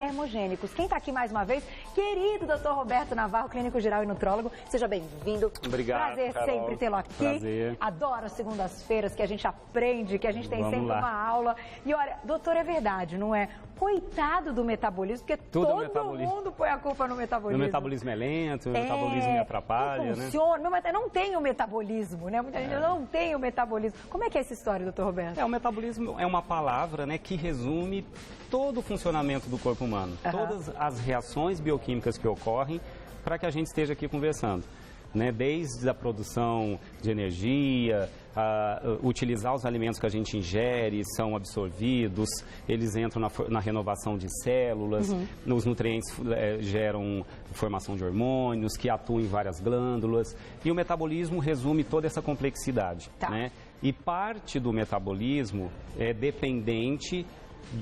Termogênicos. Quem está aqui mais uma vez? Querido Dr. Roberto Navarro, clínico geral e nutrólogo. Seja bem-vindo. Obrigado, Prazer Carol. sempre tê-lo aqui. Prazer. Adoro as segundas-feiras que a gente aprende, que a gente tem sempre uma aula. E olha, doutor, é verdade, não é? Coitado do metabolismo, porque todo mundo põe a culpa no metabolismo. Meu metabolismo é lento, meu metabolismo me atrapalha, não funciona, né? Não tem o metabolismo, né? Muita gente não tem o metabolismo. Como é que é essa história, doutor Roberto? O metabolismo é uma palavra, né, que resume todo o funcionamento do corpo humano. Todas as reações bioquímicas que ocorrem para que a gente esteja aqui conversando. Né, desde a produção de energia, utilizar os alimentos que a gente ingere, são absorvidos, eles entram na renovação de células, os nutrientes geram formação de hormônios, que atuam em várias glândulas, e o metabolismo resume toda essa complexidade. Né? E parte do metabolismo é dependente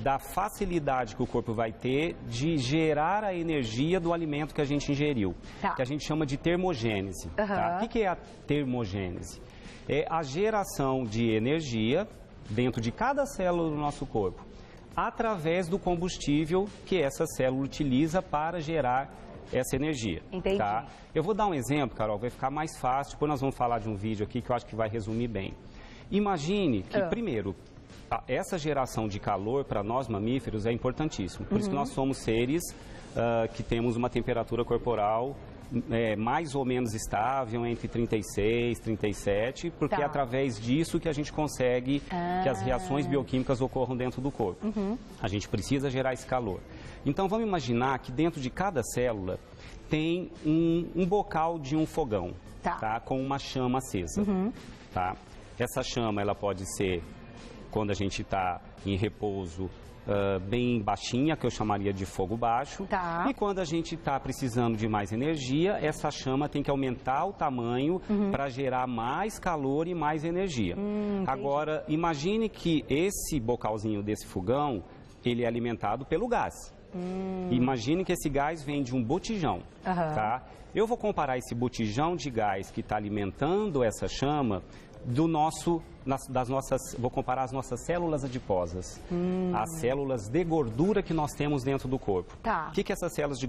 da facilidade que o corpo vai ter de gerar a energia do alimento que a gente ingeriu, que a gente chama de termogênese. O que é a termogênese? É a geração de energia dentro de cada célula do nosso corpo, através do combustível que essa célula utiliza para gerar essa energia. Entendi. Eu vou dar um exemplo, Carol, vai ficar mais fácil, depois nós vamos falar de um vídeo aqui que eu acho que vai resumir bem. Imagine que, primeiro, essa geração de calor para nós mamíferos é importantíssimo. Por isso que nós somos seres que temos uma temperatura corporal mais ou menos estável, entre 36 e 37, porque é através disso que a gente consegue que as reações bioquímicas ocorram dentro do corpo. A gente precisa gerar esse calor. Então vamos imaginar que dentro de cada célula tem um bocal de um fogão, com uma chama acesa. Essa chama ela pode ser, quando a gente está em repouso, bem baixinha, que eu chamaria de fogo baixo. E quando a gente está precisando de mais energia, essa chama tem que aumentar o tamanho para gerar mais calor e mais energia. Agora, imagine que esse bocalzinho desse fogão, ele é alimentado pelo gás. Imagine que esse gás vem de um botijão. Eu vou comparar esse botijão de gás que está alimentando essa chama vou comparar as nossas células adiposas, as células de gordura que nós temos dentro do corpo. O que essas células de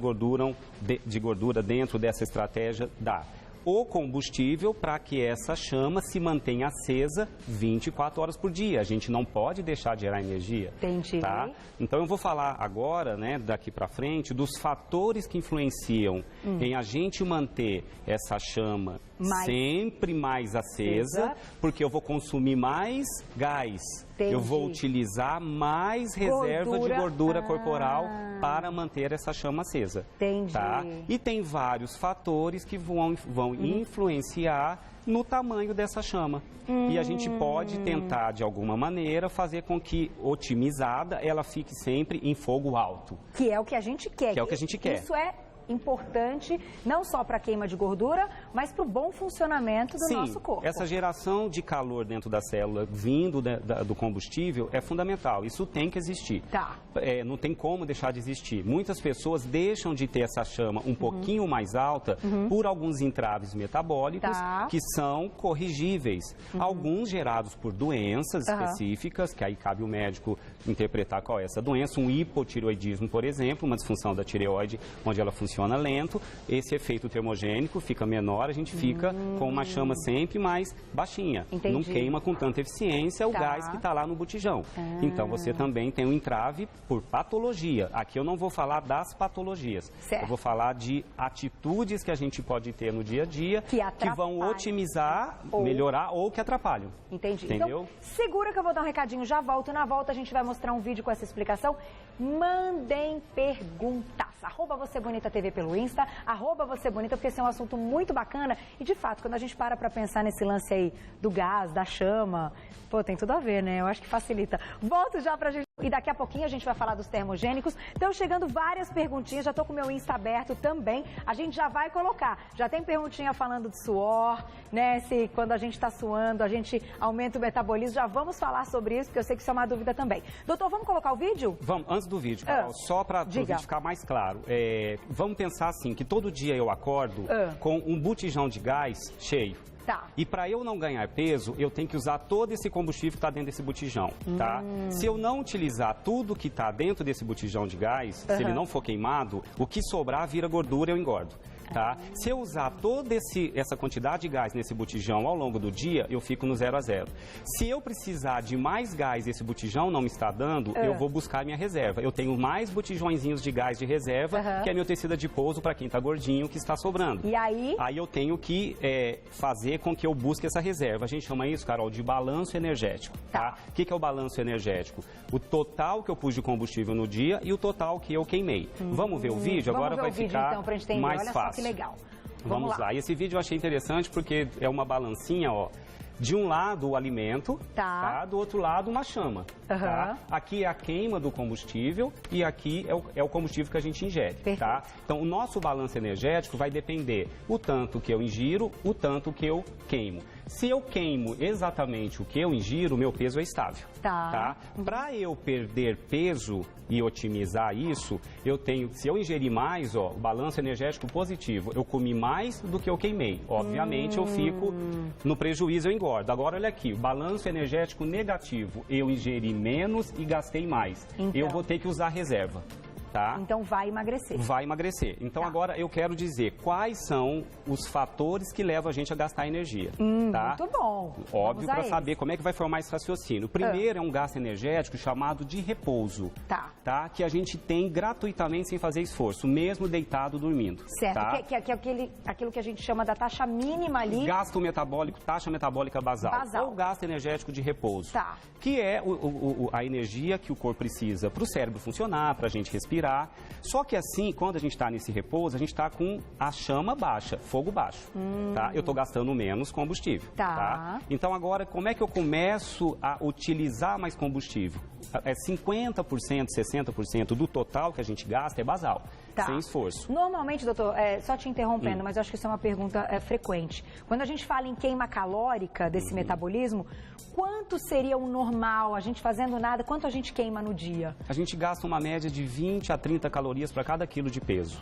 gordura dentro dessa estratégia dá? O combustível para que essa chama se mantenha acesa 24 horas por dia. A gente não pode deixar de gerar energia. Entendi. Então eu vou falar agora, né, daqui para frente, dos fatores que influenciam em a gente manter essa chama sempre mais acesa, porque eu vou consumir mais gás. Eu vou utilizar mais reserva de gordura corporal para manter essa chama acesa. E tem vários fatores que vão influenciar no tamanho dessa chama. E a gente pode tentar, de alguma maneira, fazer com que, otimizada, ela fique sempre em fogo alto. Que é o que a gente quer. Que é o que a gente quer. Isso é importante, não só para a queima de gordura, mas para o bom funcionamento do nosso corpo. Essa geração de calor dentro da célula vindo do combustível é fundamental. Isso tem que existir. Não tem como deixar de existir. Muitas pessoas deixam de ter essa chama um pouquinho mais alta por alguns entraves metabólicos que são corrigíveis. Alguns gerados por doenças específicas, que aí cabe o médico interpretar qual é essa doença. Um hipotireoidismo, por exemplo, uma disfunção da tireoide, onde ela funciona lento, esse efeito termogênico fica menor, a gente fica com uma chama sempre mais baixinha. Não queima com tanta eficiência o gás que está lá no botijão. Então você também tem um entrave por patologia. Aqui eu não vou falar das patologias. Eu vou falar de atitudes que a gente pode ter no dia a dia que vão otimizar, melhorar ou que atrapalham. Entendeu? Então, Entendeu? segura que eu vou dar um recadinho, já volto. Na volta a gente vai mostrar um vídeo com essa explicação. Mandem perguntas. @VocêBonitaTV pelo Insta, @VocêBonita, porque esse é um assunto muito bacana. E, de fato, quando a gente para pensar nesse lance aí do gás, da chama, pô, tem tudo a ver, né? Eu acho que facilita. Volto já pra gente. E daqui a pouquinho a gente vai falar dos termogênicos. Estão chegando várias perguntinhas, já tô com o meu Insta aberto também. A gente já vai colocar. Já tem perguntinha falando de suor, né? Se quando a gente tá suando, a gente aumenta o metabolismo. Já vamos falar sobre isso, porque eu sei que isso é uma dúvida também. Doutor, vamos colocar o vídeo? Vamos, antes do vídeo, Carol, só para o vídeo ficar mais claro. Vamos pensar assim, que todo dia eu acordo com um botijão de gás cheio. Tá. E para eu não ganhar peso, eu tenho que usar todo esse combustível que está dentro desse botijão, tá? Se eu não utilizar tudo que está dentro desse botijão de gás, se ele não for queimado, o que sobrar vira gordura e eu engordo. Tá? Se eu usar toda essa quantidade de gás nesse botijão ao longo do dia, eu fico no 0 a 0. Se eu precisar de mais gás e esse botijão não me está dando, eu vou buscar minha reserva. Eu tenho mais botijõezinhos de gás de reserva, que é meu tecido adiposo para quem está gordinho, que está sobrando. E aí? Aí eu tenho que fazer com que eu busque essa reserva. A gente chama isso, Carol, de balanço energético. Tá? O que é o balanço energético? O total que eu pus de combustível no dia e o total que eu queimei. Vamos ver o vídeo? Agora vai ficar então, pra gente entender. mais Olha fácil. Que legal. Vamos lá. E esse vídeo eu achei interessante porque é uma balancinha, ó. De um lado o alimento, tá? Do outro lado uma chama. Tá? Aqui é a queima do combustível e aqui é o combustível que a gente ingere. Tá? Então o nosso balanço energético vai depender o tanto que eu ingiro, o tanto que eu queimo. Se eu queimo exatamente o que eu ingiro, o meu peso é estável. Tá? Para eu perder peso e otimizar isso, eu tenho, se eu ingerir mais, ó, balanço energético positivo, eu comi mais do que eu queimei. Obviamente eu fico no prejuízo, eu engordo. Agora olha aqui, balanço energético negativo, eu ingeri menos e gastei mais. Então, eu vou ter que usar reserva. Tá? Então vai emagrecer. Vai emagrecer. Então agora eu quero dizer quais são os fatores que levam a gente a gastar energia. Tá? Muito bom. Óbvio, para saber como é que vai formar esse raciocínio. O primeiro é um gasto energético chamado de repouso. Tá? Que a gente tem gratuitamente sem fazer esforço, mesmo deitado dormindo. Certo. Tá? Que é aquilo que a gente chama da taxa mínima ali. Gasto metabólico, taxa metabólica basal. Ou gasto energético de repouso. Tá. Que é a energia que o corpo precisa para o cérebro funcionar, para a gente respirar. Só que assim, quando a gente está nesse repouso, a gente está com a chama baixa, fogo baixo. Tá? Eu estou gastando menos combustível. Tá? Então agora, como é que eu começo a utilizar mais combustível? 50%, 60% do total que a gente gasta é basal. Sem esforço. Normalmente, doutor, só te interrompendo, mas eu acho que isso é uma pergunta frequente. Quando a gente fala em queima calórica desse metabolismo, quanto seria o normal, a gente fazendo nada, quanto a gente queima no dia? A gente gasta uma média de 20 a 30 calorias para cada quilo de peso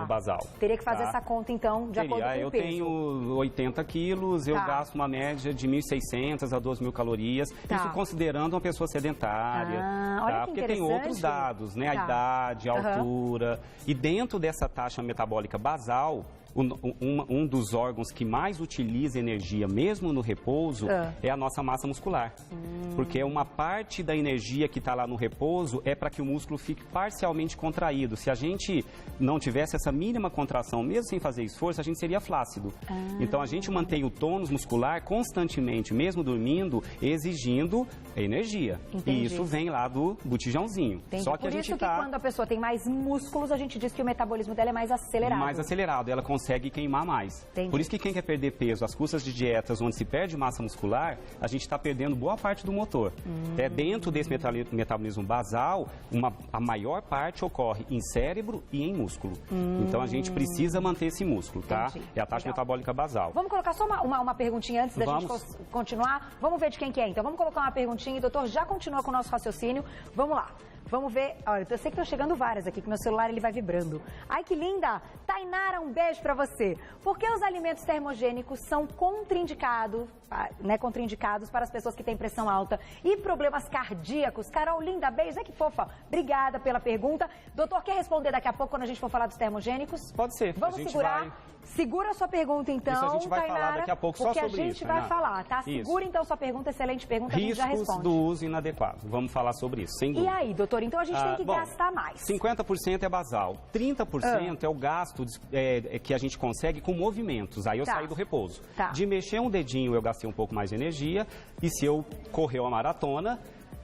no basal. Teria que fazer essa conta, então, de acordo com o peso. Eu tenho 80 quilos, eu gasto uma média de 1.600 a 2.000 calorias, isso considerando uma pessoa sedentária. Olha que porque tem outros dados, né? A idade, a altura. E dentro dessa taxa metabólica basal, um dos órgãos que mais utiliza energia, mesmo no repouso, é a nossa massa muscular. Porque uma parte da energia que está lá no repouso é para que o músculo fique parcialmente contraído. Se a gente não tivesse essa mínima contração, mesmo sem fazer esforço, a gente seria flácido. Então a gente mantém o tônus muscular constantemente, mesmo dormindo, exigindo energia. E isso vem lá do botijãozinho. Só que Por isso que quando a pessoa tem mais músculos, a gente diz que o metabolismo dela é mais acelerado. Mais acelerado, ela consegue queimar mais. Por isso que quem quer perder peso às custas de dietas onde se perde massa muscular, a gente está perdendo boa parte do motor. Dentro desse metabolismo basal, a maior parte ocorre em cérebro e em músculo. Então a gente precisa manter esse músculo, tá? É a taxa metabólica basal. Vamos colocar só uma perguntinha antes da gente continuar. Vamos ver de quem que é. Então vamos colocar uma perguntinha e o doutor já continua com o nosso raciocínio. Vamos lá. Vamos ver. Olha, eu sei que estão chegando várias aqui, que meu celular ele vai vibrando. Ai, que linda! Tainara, um beijo pra você. Por que os alimentos termogênicos são contraindicados para as pessoas que têm pressão alta e problemas cardíacos? Carol, linda, beijo. Ai, que fofa. Obrigada pela pergunta. Doutor, quer responder daqui a pouco quando a gente for falar dos termogênicos? Pode ser. Vamos segurar. Segura a sua pergunta, então, isso a gente vai Tainara, falar daqui a pouco só sobre isso. Porque a gente vai falar, tá? Segura, então, sua pergunta. Excelente pergunta, a gente já responde. Riscos do uso inadequado. Vamos falar sobre isso, sem dúvida. E aí, doutor? Então, a gente tem que gastar mais. 50% é basal. 30% é o gasto que a gente consegue com movimentos. Aí eu saí do repouso. De mexer um dedinho, eu gastei um pouco mais de energia. E se eu correr uma maratona,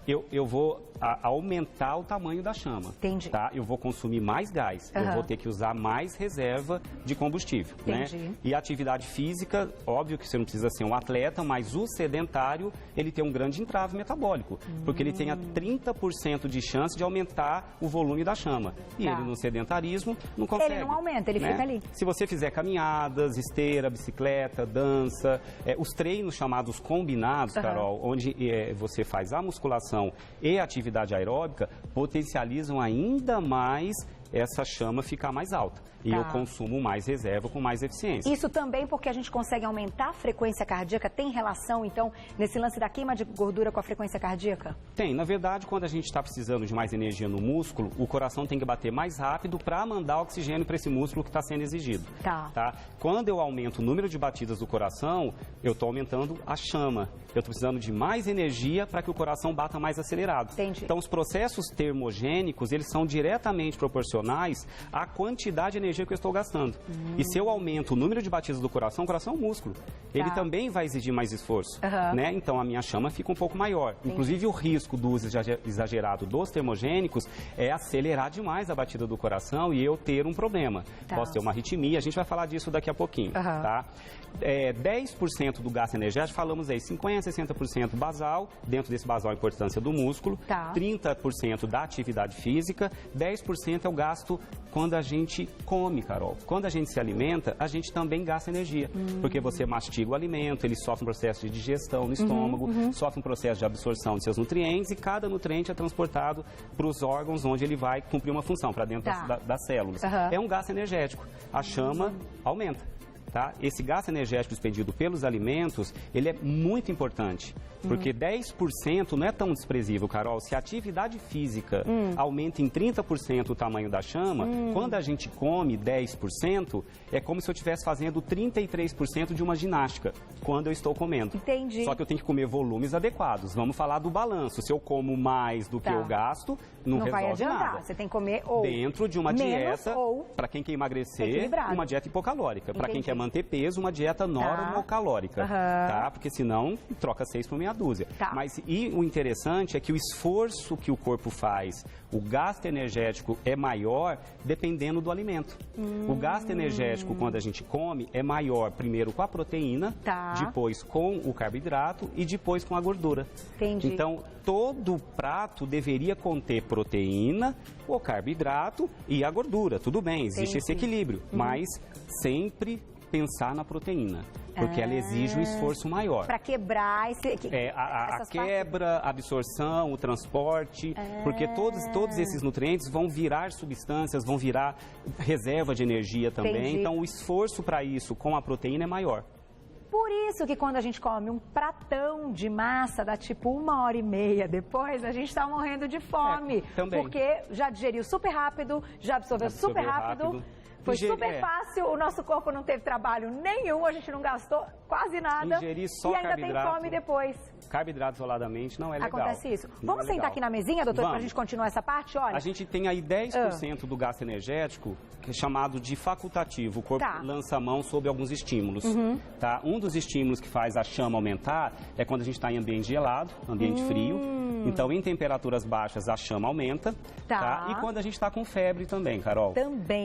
eu vou aumentar o tamanho da chama. Entendi. Tá? Eu vou consumir mais gás, eu vou ter que usar mais reserva de combustível. Né? E a atividade física, óbvio que você não precisa ser um atleta, mas o sedentário, ele tem um grande entrave metabólico, porque ele tem a 30% de chance de aumentar o volume da chama. E ele no sedentarismo não consegue. Ele não aumenta, ele fica ali. Se você fizer caminhadas, esteira, bicicleta, dança, os treinos chamados combinados, Carol, onde você faz a musculação e a atividade aeróbica, potencializam ainda mais essa chama ficar mais alta. E eu consumo mais reserva com mais eficiência. Isso também porque a gente consegue aumentar a frequência cardíaca? Tem relação, então, nesse lance da queima de gordura com a frequência cardíaca? Tem. Na verdade, quando a gente está precisando de mais energia no músculo, o coração tem que bater mais rápido para mandar oxigênio para esse músculo que está sendo exigido. Tá? Quando eu aumento o número de batidas do coração, eu estou aumentando a chama. Eu estou precisando de mais energia para que o coração bata mais acelerado. Entendi. Então, os processos termogênicos, eles são diretamente proporcionais à quantidade de energia que eu estou gastando. E se eu aumento o número de batidas do coração, o coração é um músculo. Ele também vai exigir mais esforço, né? Então, a minha chama fica um pouco maior. Inclusive, o risco do uso exagerado dos termogênicos é acelerar demais a batida do coração e eu ter um problema. Posso ter uma arritmia, a gente vai falar disso daqui a pouquinho, tá? 10% do gasto energético, falamos aí, 50%, 60% basal, dentro desse basal a importância do músculo, 30% da atividade física, 10% é o gasto quando a gente come, Carol. Quando a gente se alimenta, a gente também gasta energia, porque você mastiga o alimento, ele sofre um processo de digestão no estômago, sofre um processo de absorção de seus nutrientes e cada nutriente é transportado para os órgãos onde ele vai cumprir uma função, para dentro das células. É um gasto energético. A chama aumenta. Tá? Esse gasto energético expendido pelos alimentos, ele é muito importante, porque 10% não é tão desprezível, Carol. Se a atividade física aumenta em 30% o tamanho da chama, quando a gente come 10%, é como se eu estivesse fazendo 33% de uma ginástica, quando eu estou comendo. Entendi. Só que eu tenho que comer volumes adequados. Vamos falar do balanço. Se eu como mais do que eu gasto, não resolve vai adiantar. nada. Você tem que comer ou dentro de uma dieta, para quem quer emagrecer, uma dieta hipocalórica. Para quem quer manter peso, uma dieta normocalórica, tá? Porque senão troca 6 por meia dúzia. Mas e o interessante é que o esforço que o corpo faz, o gasto energético é maior dependendo do alimento. O gasto energético quando a gente come é maior primeiro com a proteína, depois com o carboidrato e depois com a gordura. Entendi. Então, todo prato deveria conter proteína, o carboidrato e a gordura. Tudo bem, existe esse equilíbrio, mas sempre pensar na proteína, porque ela exige um esforço maior. Para quebrar a quebra, a absorção, o transporte, porque todos esses nutrientes vão virar substâncias, vão virar reserva de energia também. Então, o esforço para isso com a proteína é maior. Por isso que quando a gente come um pratão de massa, dá tipo 1h30 depois, a gente está morrendo de fome. Também. Porque já digeriu super rápido, já absorveu super rápido. Foi super fácil, o nosso corpo não teve trabalho nenhum, a gente não gastou quase nada. Ingerir só e ainda tem fome depois. Carboidrato isoladamente não é legal. Acontece isso. Vamos sentar aqui na mesinha, doutor, para a gente continuar essa parte? Olha. A gente tem aí 10% do gasto energético, que é chamado de facultativo. O corpo lança a mão sobre alguns estímulos. Tá? Um dos estímulos que faz a chama aumentar é quando a gente está em ambiente gelado, ambiente frio. Então, em temperaturas baixas, a chama aumenta. Tá? E quando a gente está com febre também, Carol.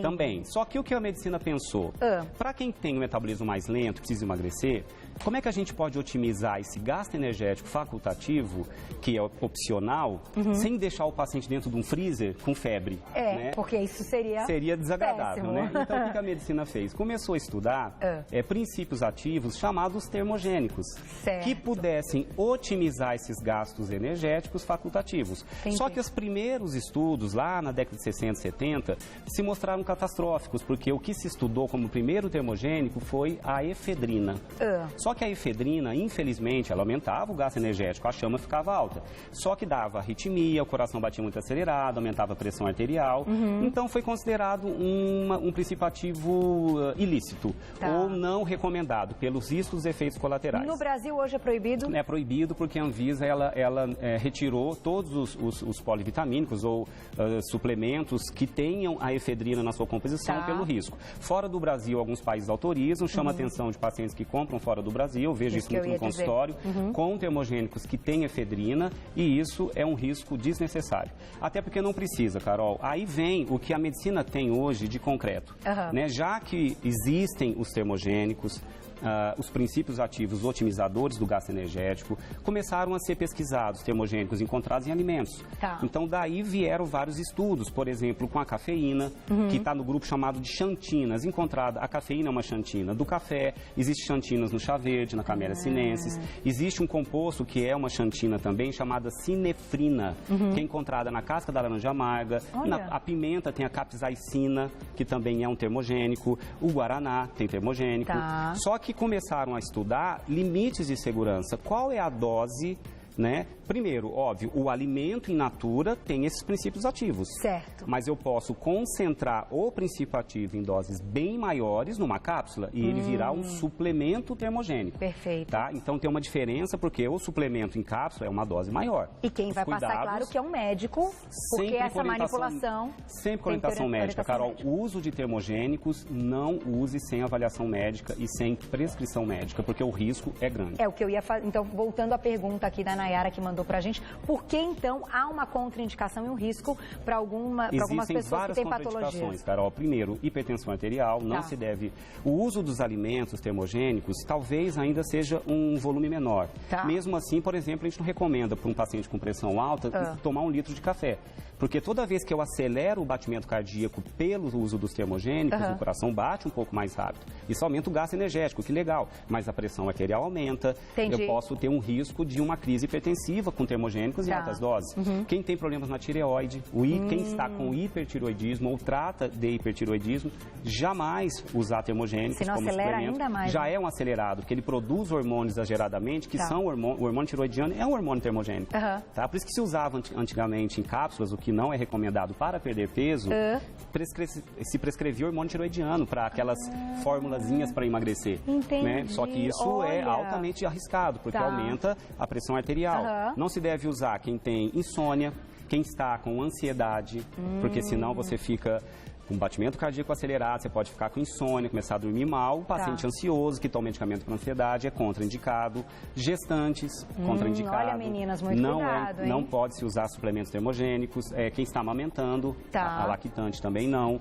Também. Só que o que a medicina pensou? Para quem tem um metabolismo mais lento, precisa emagrecer, como é que a gente pode otimizar esse gasto energético facultativo, que é opcional, sem deixar o paciente dentro de um freezer com febre? Né? Porque isso seria desagradável, né? Então, o que a medicina fez? Começou a estudar princípios ativos chamados termogênicos, que pudessem otimizar esses gastos energéticos facultativos. Só que os primeiros estudos, lá na década de 60, 70, se mostraram catastróficos, porque o que se estudou como primeiro termogênico foi a efedrina. Só que a efedrina, infelizmente, ela aumentava o gasto energético, a chama ficava alta. Só que dava arritmia, o coração batia muito acelerado, aumentava a pressão arterial. Então, foi considerado um princípio ativo ilícito, ou não recomendado, pelos riscos dos efeitos colaterais. No Brasil, hoje é proibido? É proibido porque a Anvisa, ela retirou todos os polivitamínicos ou suplementos que tenham a efedrina na sua composição pelo risco. Fora do Brasil, alguns países autorizam, chama a atenção de pacientes que compram fora do Brasil, eu vejo isso muito no consultório, com termogênicos que têm efedrina, e isso é um risco desnecessário. Até porque não precisa, Carol. Aí vem o que a medicina tem hoje de concreto. Né? Já que existem os termogênicos, os princípios ativos otimizadores do gasto energético, começaram a ser pesquisados termogênicos encontrados em alimentos. Tá. Então, daí vieram vários estudos, por exemplo, com a cafeína, que está no grupo chamado de xantinas. Encontrada, a cafeína é uma xantina do café, existe xantinas no chá verde, na Camellia sinensis. Existe um composto que é uma xantina também, chamada sinefrina, que é encontrada na casca da laranja amarga. A pimenta tem a capsaicina, que também é um termogênico. O guaraná tem termogênico. Tá. Só que começaram a estudar limites de segurança. Qual é a dose, né? Primeiro, óbvio, o alimento in natura tem esses princípios ativos. Certo. Mas eu posso concentrar o princípio ativo em doses bem maiores numa cápsula e ele virar um suplemento termogênico. Perfeito. Tá? Então tem uma diferença porque o suplemento em cápsula é uma dose maior. E quem vai passar, claro, que é um médico, porque essa manipulação... Sempre com orientação médica, Carol. O uso de termogênicos não use sem avaliação médica e sem prescrição médica, porque o risco é grande. É o que eu ia fazer. Então, voltando à pergunta aqui da Nayara, que mandou pra gente, por que então há uma contraindicação e um risco para algumas pessoas que têm patologias? Existem várias contraindicações, Carol. Primeiro, hipertensão arterial, não se deve... O uso dos alimentos termogênicos talvez ainda seja um volume menor. Mesmo assim, por exemplo, a gente não recomenda para um paciente com pressão alta tomar 1 litro de café. Porque toda vez que eu acelero o batimento cardíaco pelo uso dos termogênicos, o coração bate um pouco mais rápido. Isso aumenta o gasto energético, que legal. Mas a pressão arterial aumenta. Entendi. Eu posso ter um risco de uma crise hipertensiva com termogênicos em altas doses. Quem tem problemas na tireoide, quem está com hipertiroidismo ou trata de hipertiroidismo, jamais usar termogênicos como suplemento. Acelera ainda mais. Já é um acelerado, porque ele produz hormônios exageradamente, que são o hormônio tiroidiano, é um hormônio termogênico. Tá? Por isso que se usava antigamente em cápsulas, o que não é recomendado para perder peso, se prescrevia hormônio tiroidiano para aquelas formulazinhas para emagrecer. Entendi. Né? Só que isso é altamente arriscado, porque aumenta a pressão arterial. Não se deve usar quem tem insônia, quem está com ansiedade, porque senão você fica com batimento cardíaco acelerado, você pode ficar com insônia, começar a dormir mal. O paciente ansioso que toma medicamento para ansiedade é contraindicado. Gestantes, contraindicado. Olha, meninas, muito cuidado, hein? Não pode se usar suplementos termogênicos. Quem está amamentando, a lactante também não.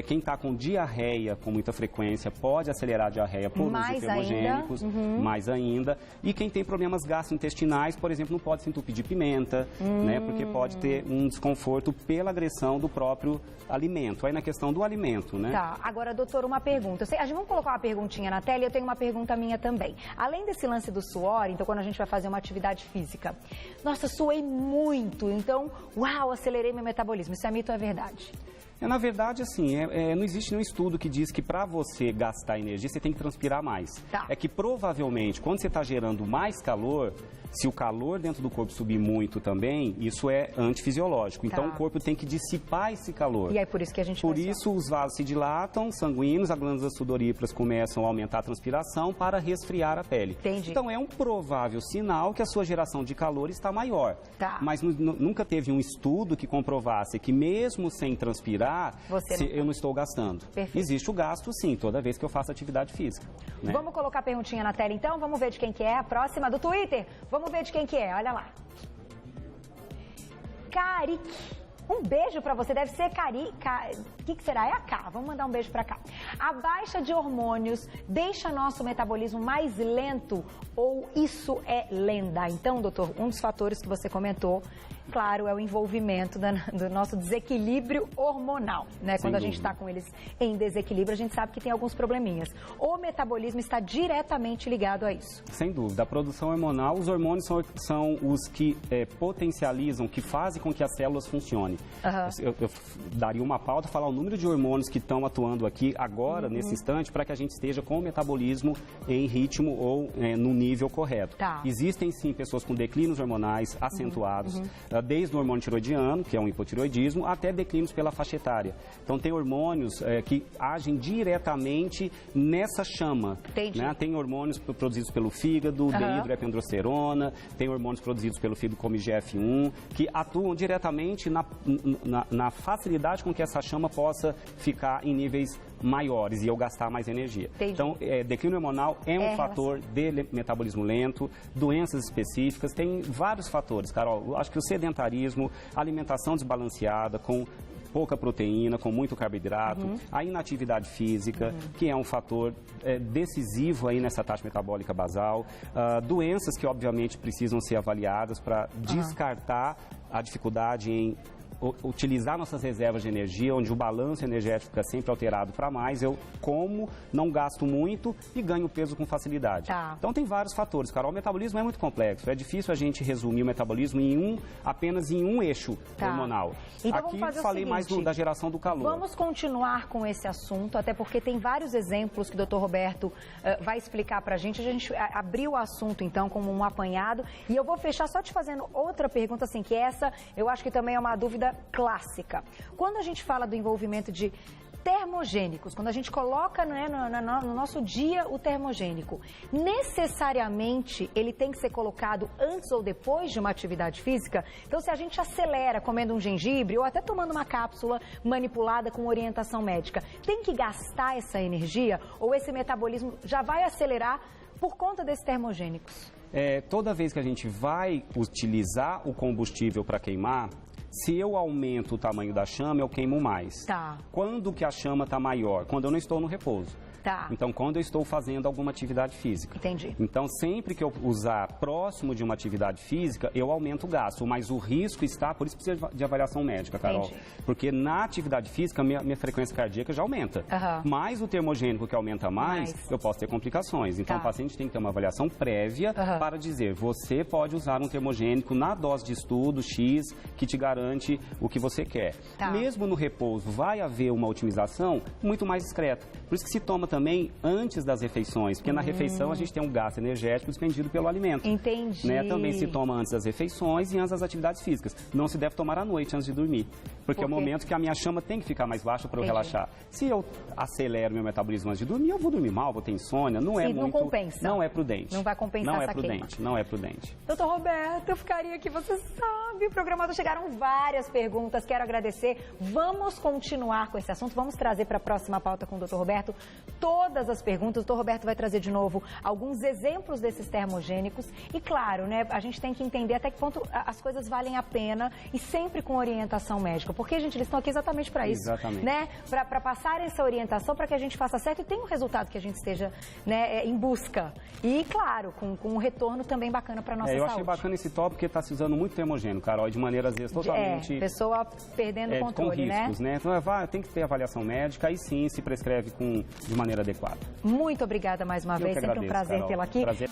Quem está com diarreia com muita frequência pode acelerar a diarreia por uso de termogênicos. Mais ainda. E quem tem problemas gastrointestinais, por exemplo, não pode se entupir de pimenta, né? Porque pode ter um desconforto pela agressão do próprio alimento. Aí na questão do alimento, né? Tá. Agora, doutor, uma pergunta. A gente vai colocar uma perguntinha na tela e eu tenho uma pergunta minha também. Além desse lance do suor, então quando a gente vai fazer uma atividade física, nossa, suei muito, então, uau, acelerei meu metabolismo. Isso é mito ou é verdade? Na verdade, assim, não existe nenhum estudo que diz que para você gastar energia, você tem que transpirar mais. É que provavelmente, quando você está gerando mais calor, se o calor dentro do corpo subir muito também, isso é antifisiológico. Então, o corpo tem que dissipar esse calor. E é por isso que a gente... Por isso, os vasos se dilatam, sanguíneos, as glândulas sudoríparas começam a aumentar a transpiração para resfriar a pele. Entendi. Então, é um provável sinal que a sua geração de calor está maior. Mas nunca teve um estudo que comprovasse que mesmo sem transpirar, eu não estou gastando. Perfeito. Existe o gasto, sim, toda vez que eu faço atividade física. Né? Vamos colocar a perguntinha na tela, então? Vamos ver de quem que é a próxima do Twitter? Vamos ver de quem que é, olha lá. Carik. Um beijo pra você, deve ser Cari... O que será? É a K. Vamos mandar um beijo pra cá. A baixa de hormônios deixa nosso metabolismo mais lento ou isso é lenda? Então, doutor, um dos fatores que você comentou, claro, é o envolvimento do nosso desequilíbrio hormonal, né? Quando a gente está com eles em desequilíbrio, a gente sabe que tem alguns probleminhas. O metabolismo está diretamente ligado a isso. Sem dúvida. A produção hormonal, os hormônios são os que potencializam, que fazem com que as células funcionem. Eu daria uma pauta, falar o número de hormônios que estão atuando aqui agora, nesse instante, para que a gente esteja com o metabolismo em ritmo ou no nível correto. Existem, sim, pessoas com declínios hormonais acentuados, desde o hormônio tiroidiano, que é um hipotiroidismo, até declínios pela faixa etária. Então, tem hormônios que agem diretamente nessa chama. Né? Tem hormônios produzidos pelo fígado, dehidroepiandrosterona, tem hormônios produzidos pelo fígado como IGF-1, que atuam diretamente na facilidade com que essa chama possa ficar em níveis maiores e eu gastar mais energia. Então, declínio hormonal é um fator de metabolismo lento, doenças específicas, tem vários fatores, Carol. Acho que o sedentarismo, alimentação desbalanceada, com pouca proteína, com muito carboidrato, a inatividade física, que é um fator decisivo aí nessa taxa metabólica basal, doenças que obviamente precisam ser avaliadas para descartar a dificuldade em utilizar nossas reservas de energia, onde o balanço energético fica sempre alterado para mais, eu como, não gasto muito e ganho peso com facilidade. Tá. Então tem vários fatores, Carol. O metabolismo é muito complexo, é difícil a gente resumir o metabolismo apenas em um eixo hormonal. Então, aqui vamos fazer falei o seguinte, mais da geração do calor. Vamos continuar com esse assunto, até porque tem vários exemplos que o Dr. Roberto vai explicar para a gente abriu o assunto, então, como um apanhado. E eu vou fechar só te fazendo outra pergunta, assim, que essa eu acho que também é uma dúvida clássica. Quando a gente fala do envolvimento de termogênicos, quando a gente coloca, né, no nosso dia o termogênico, necessariamente ele tem que ser colocado antes ou depois de uma atividade física? Então, se a gente acelera comendo um gengibre ou até tomando uma cápsula manipulada com orientação médica, tem que gastar essa energia ou esse metabolismo já vai acelerar por conta desses termogênicos? Toda vez que a gente vai utilizar o combustível para queimar, se eu aumento o tamanho da chama, eu queimo mais. Tá. Quando que a chama está maior? Quando eu não estou no repouso. Tá. Então, quando eu estou fazendo alguma atividade física. Entendi. Então, sempre que eu usar próximo de uma atividade física, eu aumento o gasto. Mas o risco está, por isso precisa de avaliação médica, Carol. Entendi. Porque na atividade física, minha frequência cardíaca já aumenta. Mas o termogênico que aumenta mais, eu posso ter complicações. Então, o paciente tem que ter uma avaliação prévia para dizer, você pode usar um termogênico na dose de estudo X, que te garante o que você quer. Mesmo no repouso, vai haver uma otimização muito mais discreta. Por isso que se toma também antes das refeições, porque na refeição a gente tem um gasto energético expendido pelo alimento. Entendi. Né? Também se toma antes das refeições e antes das atividades físicas. Não se deve tomar à noite antes de dormir, porque é o momento que a minha chama tem que ficar mais baixa para eu relaxar. Se eu acelero meu metabolismo antes de dormir, eu vou dormir mal, vou ter insônia, não é muito... Não compensa. Não é prudente. Não vai compensar essa queima. Não é prudente. Doutor Roberto, eu ficaria aqui, você sabe, o programa chegaram várias perguntas, quero agradecer. Vamos continuar com esse assunto, vamos trazer para a próxima pauta com o Dr. Roberto todas as perguntas. O Dr. Roberto vai trazer de novo alguns exemplos desses termogênicos e, claro, né, a gente tem que entender até que ponto as coisas valem a pena e sempre com orientação médica, porque, gente, eles estão aqui exatamente para isso. Exatamente. Né? Para passar essa orientação, para que a gente faça certo e tenha um resultado que a gente esteja, né, em busca. E, claro, com um retorno também bacana para a nossa saúde. Eu achei bacana esse tópico porque está se usando muito termogênico, Carol, de maneira, às vezes, totalmente... pessoa perdendo o controle, com riscos, né? Então, tem que ter avaliação médica e, sim, se prescreve de maneira adequada. Muito obrigada mais uma vez, sempre um prazer tê-la aqui. Prazer.